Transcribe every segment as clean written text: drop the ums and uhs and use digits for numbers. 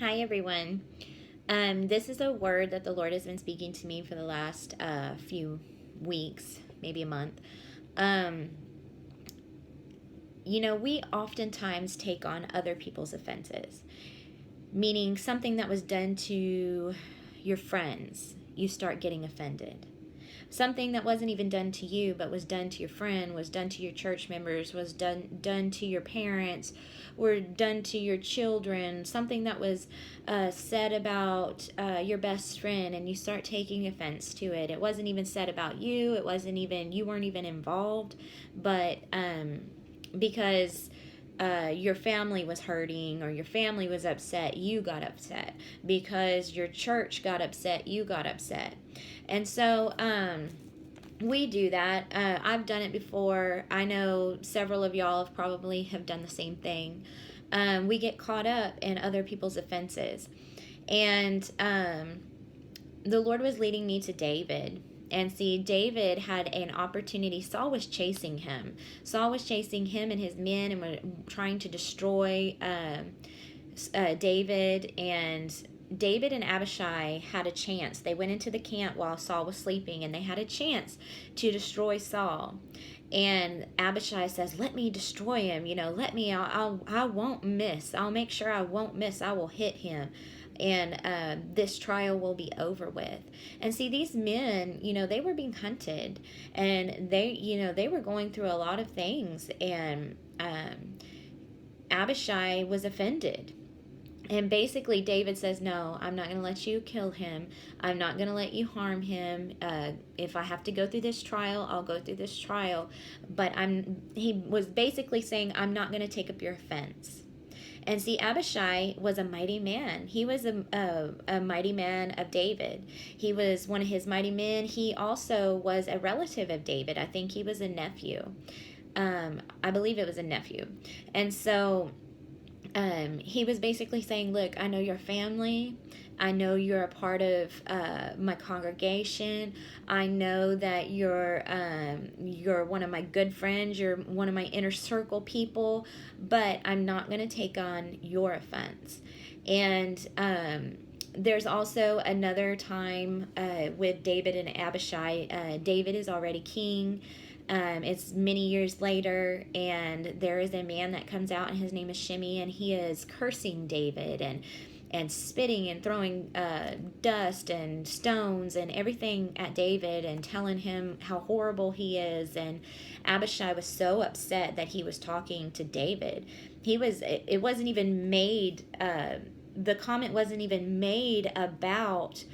Hi, everyone. This is a word that the Lord has been speaking to me for the last few weeks, maybe a month. Um, we oftentimes take on other people's offenses, meaning something that was done to your friends, you start getting offended. Something that wasn't even done to you but was done to your friend, was done to your church members, was done to your parents, or done to your children, something that was said about your best friend, and you start taking offense to it. It wasn't even said about you. It wasn't even, you weren't even involved, but because your family was hurting or your family was upset, you got upset. Because your church got upset, you got upset. And so we do that. I've done it before. I know several of y'all have probably have done the same thing. We get caught up in other people's offenses. And the Lord was leading me to David. And see, David had an opportunity. Saul was chasing him. Saul was chasing him and his men and were trying to destroy David. And David and Abishai had a chance. They went into the camp while Saul was sleeping, and they had a chance to destroy Saul. And Abishai says, "Let me destroy him. Let me. I won't miss. I'll make sure I won't miss. I will hit him." And this trial will be over with. And see, these men, they were being hunted, and they were going through a lot of things, and Abishai was offended. And basically, David says, "No, I'm not going to let you kill him. I'm not going to let you harm him. If I have to go through this trial, I'll go through this trial." But he was basically saying, "I'm not going to take up your offense." And see, Abishai was a mighty man. He was a mighty man of David. He was one of his mighty men. He also was a relative of David. I think he was a nephew. I believe it was a nephew. And so he was basically saying, "Look, I know your family. I know you're a part of my congregation. I know that you're one of my good friends. You're one of my inner circle people, but I'm not going to take on your offense." And there's also another time with David and Abishai. David is already king. It's many years later, and there is a man that comes out, and his name is Shimei, and he is cursing David and spitting and throwing dust and stones and everything at David and telling him how horrible he is. And Abishai was so upset that he was talking to David. It wasn't even made, the comment wasn't even made about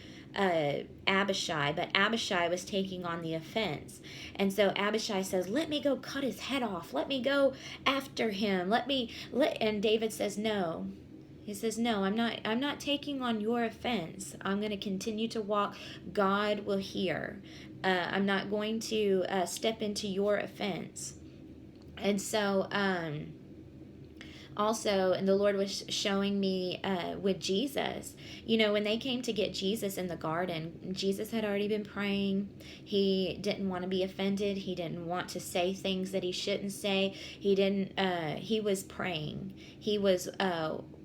Abishai, but Abishai was taking on the offense. And so Abishai says, "Let me go cut his head off. Let me go after him. And David says, "No." He says, "No, I'm not taking on your offense. I'm going to continue to walk. God will hear. I'm not going to step into your offense." And so also, and the Lord was showing me with Jesus, when they came to get Jesus in the garden, Jesus had already been praying. He didn't want to be offended. He didn't want to say things that he shouldn't say. He was praying. He was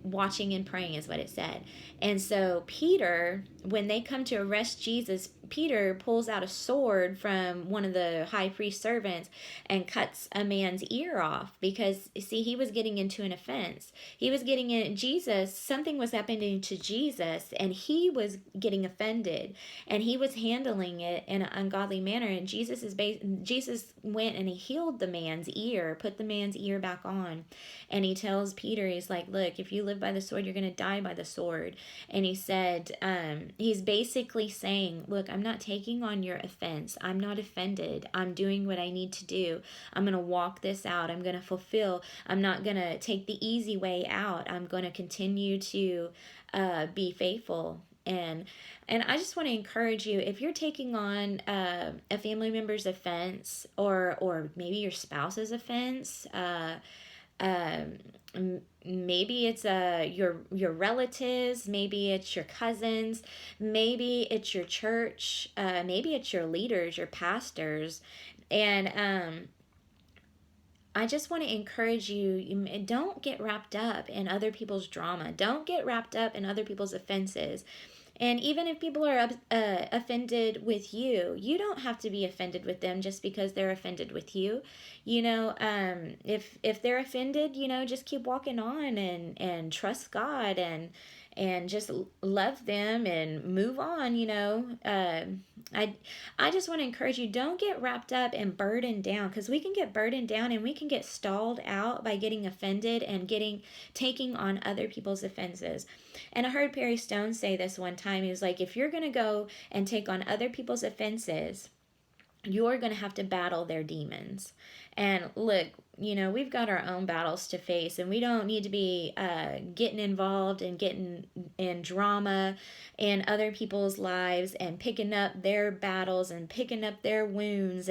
watching and praying is what it said. And so Peter, when they come to arrest Jesus, Peter pulls out a sword from one of the high priest servants and cuts a man's ear off because, see, he was getting into an offense. He was getting in Jesus, something was happening to Jesus, and he was getting offended, and he was handling it in an ungodly manner. And Jesus went and he healed the man's ear, put the man's ear back on, and he tells Peter, he's like, "Look, if you live by the sword, you're going to die by the sword." And he said, he's basically saying, "Look, I'm not taking on your offense. I'm not offended. I'm doing what I need to do. I'm going to walk this out. I'm going to fulfill. I'm not going to take the easy way out. I'm going to continue to be faithful." And I just want to encourage you, if you're taking on a family member's offense, or maybe your spouse's offense, maybe it's your relatives, maybe it's your cousins, maybe it's your church, maybe it's your leaders, your pastors, and I just want to encourage you, don't get wrapped up in other people's drama. Don't get wrapped up in other people's offenses. And even if people are offended with you, you don't have to be offended with them just because they're offended with you. If they're offended, just keep walking on and trust God and just love them and move on. I just want to encourage you, don't get wrapped up and burdened down, because we can get burdened down and we can get stalled out by getting offended and taking on other people's offenses. And I heard Perry Stone say this one time. He was like, if you're going to go and take on other people's offenses, you're going to have to battle their demons. And look, we've got our own battles to face, and we don't need to be getting involved and getting in drama in other people's lives and picking up their battles and picking up their wounds.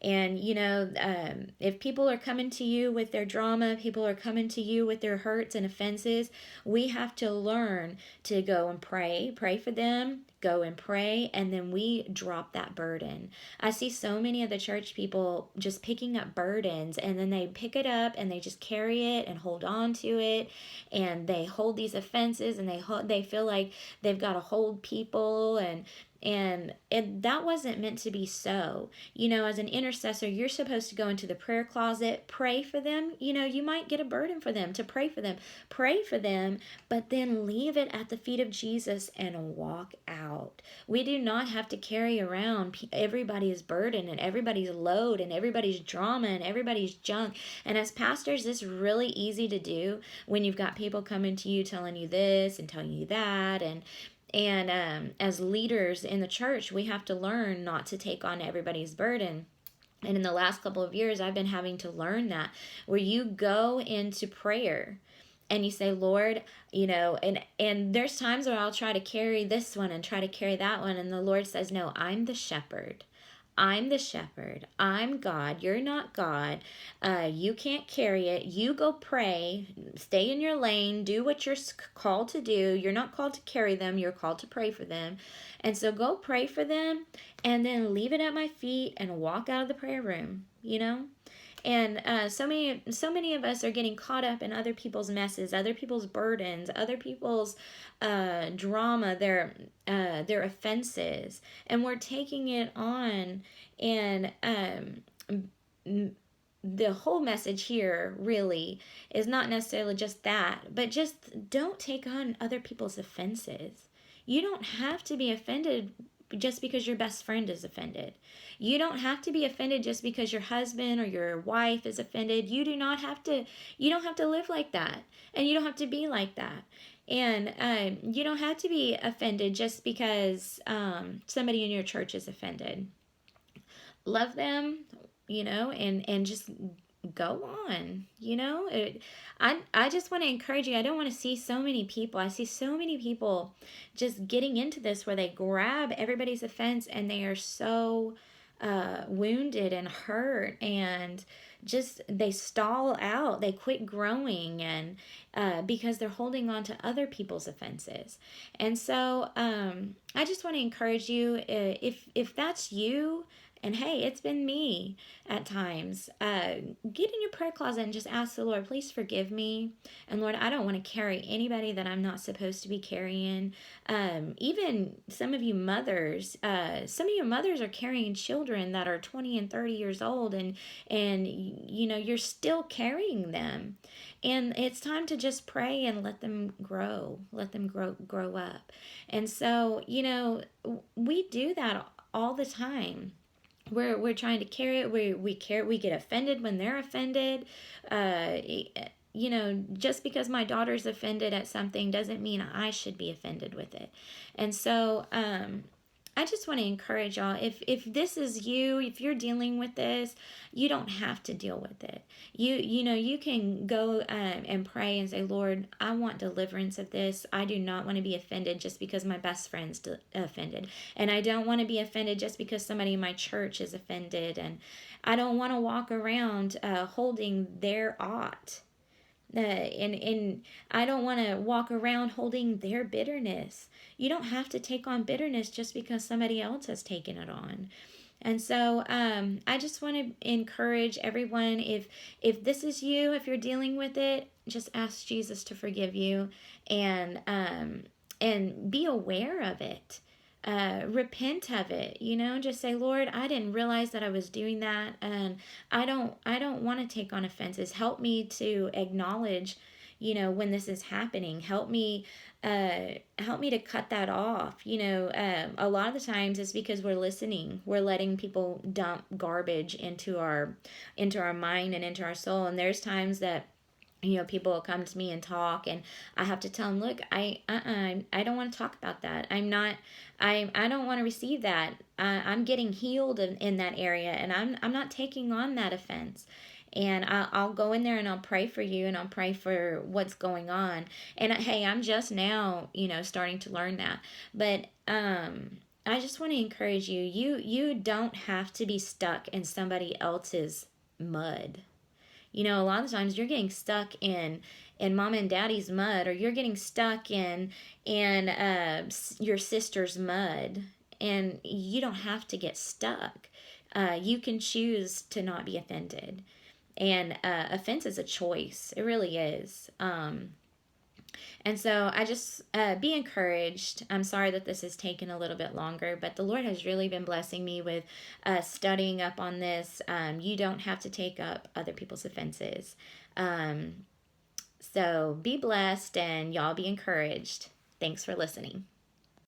If people are coming to you with their drama, people are coming to you with their hurts and offenses, we have to learn to go and pray for them, go and pray, and then we drop that burden. I see so many of the church people just picking up burdens, and then they pick it up and they just carry it and hold on to it, and they hold these offenses, and they feel like they've got to hold people, and that wasn't meant to be so. As an intercessor, you're supposed to go into the prayer closet, pray for them. You might get a burden for them, to pray for them, but then leave it at the feet of Jesus and walk out. We do not have to carry around everybody's burden and everybody's load and everybody's drama and everybody's junk. And as pastors, it's really easy to do when you've got people coming to you telling you this and telling you that. And as leaders in the church, we have to learn not to take on everybody's burden. And in the last couple of years, I've been having to learn that, where you go into prayer and you say, Lord, and there's times where I'll try to carry this one and try to carry that one. And the Lord says, no, I'm the shepherd. I'm the shepherd. I'm God. You're not God. You can't carry it. You go pray. Stay in your lane. Do what you're called to do. You're not called to carry them. You're called to pray for them. And so go pray for them and then leave it at my feet and walk out of the prayer room, And so many of us are getting caught up in other people's messes, other people's burdens, other people's drama, their offenses, and we're taking it on. And the whole message here really is not necessarily just that, but just don't take on other people's offenses. You don't have to be offended just because your best friend is offended. You don't have to be offended just because your husband or your wife is offended. You don't have to live like that. And you don't have to be like that. And you don't have to be offended just because somebody in your church is offended. Love them, and just go on. I just want to encourage you. I don't want to see so many people. I see so many people just getting into this where they grab everybody's offense and they are so wounded and hurt, and just they stall out. They quit growing, and because they're holding on to other people's offenses. And so I just want to encourage you, if that's you. And hey, it's been me at times. Get in your prayer closet and just ask the Lord, please forgive me. And Lord, I don't want to carry anybody that I'm not supposed to be carrying. Even some of you mothers are carrying children that are 20 and 30 years old, and you're still carrying them. And it's time to just pray and let them grow up. And so, we do that all the time. We're trying to carry it. We get offended when they're offended. Just because my daughter's offended at something doesn't mean I should be offended with it. And so I just want to encourage y'all, if this is you, if you're dealing with this, you don't have to deal with it. You can go and pray and say, Lord, I want deliverance of this. I do not want to be offended just because my best friend's offended. And I don't want to be offended just because somebody in my church is offended. And I don't want to walk around holding their ought. And I don't want to walk around holding their bitterness. You don't have to take on bitterness just because somebody else has taken it on. And so I just want to encourage everyone, if this is you, if you're dealing with it, just ask Jesus to forgive you, and be aware of it. Repent of it, just say, Lord, I didn't realize that I was doing that, and I don't want to take on offenses. Help me to acknowledge, when this is happening. Help me to cut that off. A lot of the times it's because we're listening. We're letting people dump garbage into our mind and into our soul. And there's times that people will come to me and talk, and I have to tell them, look, I don't want to talk about that. I don't want to receive that. I'm getting healed in that area, and I'm not taking on that offense. And I'll go in there and I'll pray for you, and I'll pray for what's going on. And hey, I'm just now, starting to learn that. But I just want to encourage you. You don't have to be stuck in somebody else's mud. A lot of times you're getting stuck in mom and daddy's mud, or you're getting stuck in your sister's mud, and you don't have to get stuck. You can choose to not be offended, and offense is a choice. It really is. And so I just be encouraged. I'm sorry that this has taken a little bit longer, but the Lord has really been blessing me with studying up on this. You don't have to take up other people's offenses. So be blessed, and y'all be encouraged. Thanks for listening.